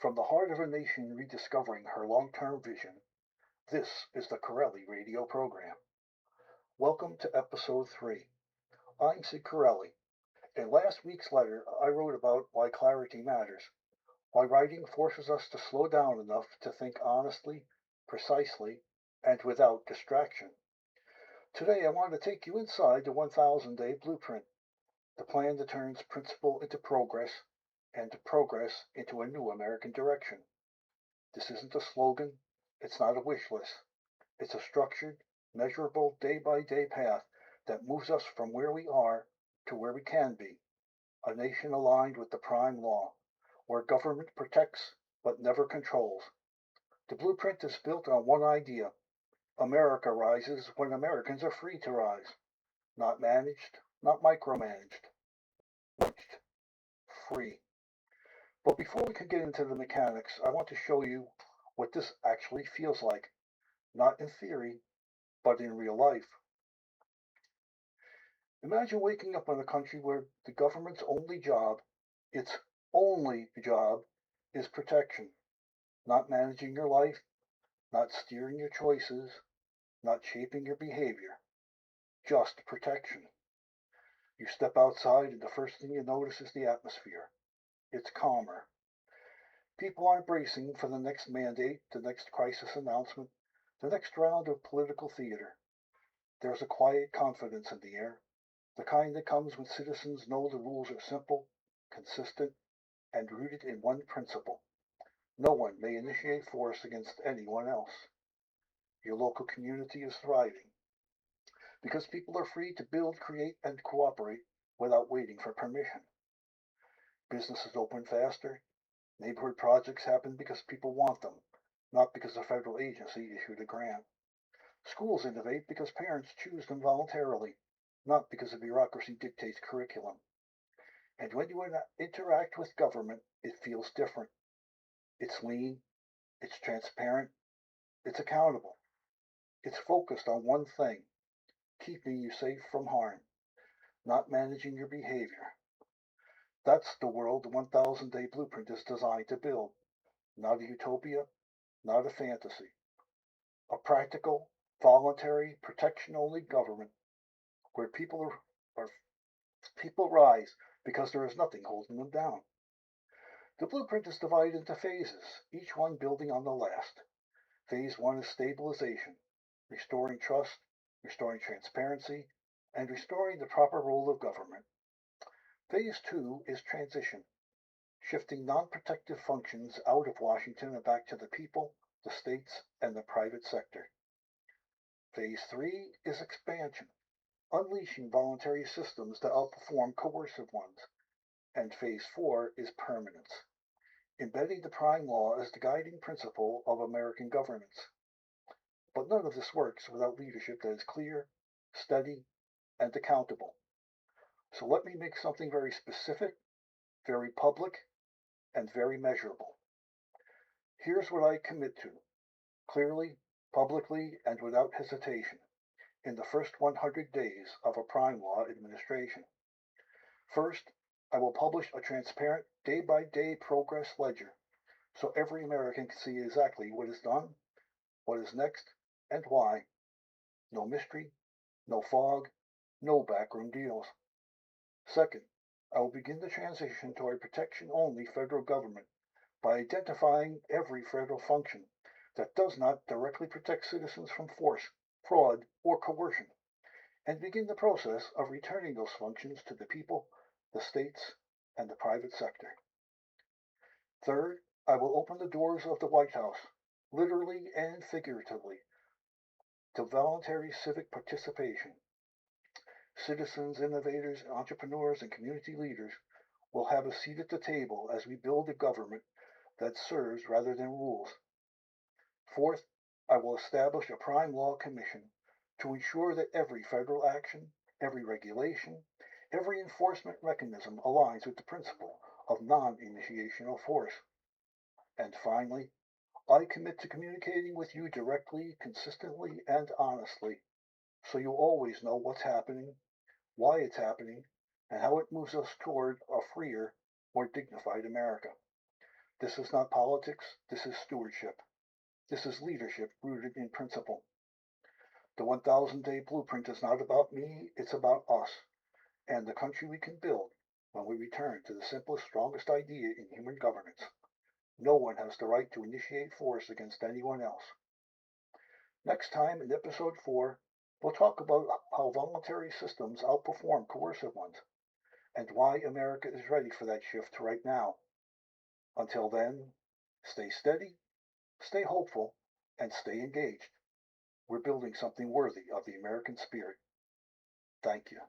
From the heart of a nation rediscovering her long-term vision, this is the Corelli radio program. Welcome to episode 3. I'm Sid Corelli. In last week's letter, I wrote about why clarity matters, why writing forces us to slow down enough to think honestly, precisely, and without distraction. Today, I want to take you inside the 1,000-day blueprint, the plan that turns principle into progress and progress into a new American direction. This isn't a slogan. It's not a wish list. It's a structured, measurable, day-by-day path that moves us from where we are to where we can be, a nation aligned with the prime law, where government protects but never controls. The blueprint is built on one idea. America rises when Americans are free to rise, not managed, not micromanaged, free. But before we can get into the mechanics, I want to show you what this actually feels like, not in theory, but in real life. Imagine waking up in a country where the government's its only job, is protection, not managing your life, not steering your choices, not shaping your behavior, just protection. You step outside and the first thing you notice is the atmosphere. It's calmer. People aren't bracing for the next mandate, the next crisis announcement, the next round of political theater. There's a quiet confidence in the air, the kind that comes when citizens know the rules are simple, consistent, and rooted in one principle. No one may initiate force against anyone else. Your local community is thriving because people are free to build, create, and cooperate without waiting for permission. Businesses open faster. Neighborhood projects happen because people want them, not because a federal agency issued a grant. Schools innovate because parents choose them voluntarily, not because a bureaucracy dictates curriculum. And when you interact with government, it feels different. It's lean, it's transparent, it's accountable. It's focused on one thing, keeping you safe from harm, not managing your behavior. That's the world the 1,000-day blueprint is designed to build. Not a utopia, not a fantasy. A practical, voluntary, protection-only government where people rise because there is nothing holding them down. The blueprint is divided into phases, each one building on the last. Phase 1 is stabilization, restoring trust, restoring transparency, and restoring the proper role of government. Phase 2 is transition, shifting non-protective functions out of Washington and back to the people, the states, and the private sector. Phase 3 is expansion, unleashing voluntary systems to outperform coercive ones. And Phase 4 is permanence, embedding the prime law as the guiding principle of American governance. But none of this works without leadership that is clear, steady, and accountable. So let me make something very specific, very public, and very measurable. Here's what I commit to, clearly, publicly, and without hesitation, in the first 100 days of a prime law administration. First, I will publish a transparent day-by-day progress ledger so every American can see exactly what is done, what is next, and why. No mystery, no fog, no backroom deals. Second, I will begin the transition to a protection-only federal government by identifying every federal function that does not directly protect citizens from force, fraud, or coercion, and begin the process of returning those functions to the people, the states, and the private sector. Third, I will open the doors of the White House, literally and figuratively, to voluntary civic participation. Citizens, innovators, entrepreneurs, and community leaders will have a seat at the table as we build a government that serves rather than rules. Fourth, I will establish a prime law commission to ensure that every federal action, every regulation, every enforcement mechanism aligns with the principle of non-initiation of force. And finally, I commit to communicating with you directly, consistently, and honestly, so you always know what's happening, why it's happening, and how it moves us toward a freer, more dignified America. This is not politics, this is stewardship. This is leadership rooted in principle. The 1,000-day blueprint is not about me, it's about us and the country we can build when we return to the simplest, strongest idea in human governance. No one has the right to initiate force against anyone else. Next time in episode 4, we'll talk about how voluntary systems outperform coercive ones and why America is ready for that shift right now. Until then, stay steady, stay hopeful, and stay engaged. We're building something worthy of the American spirit. Thank you.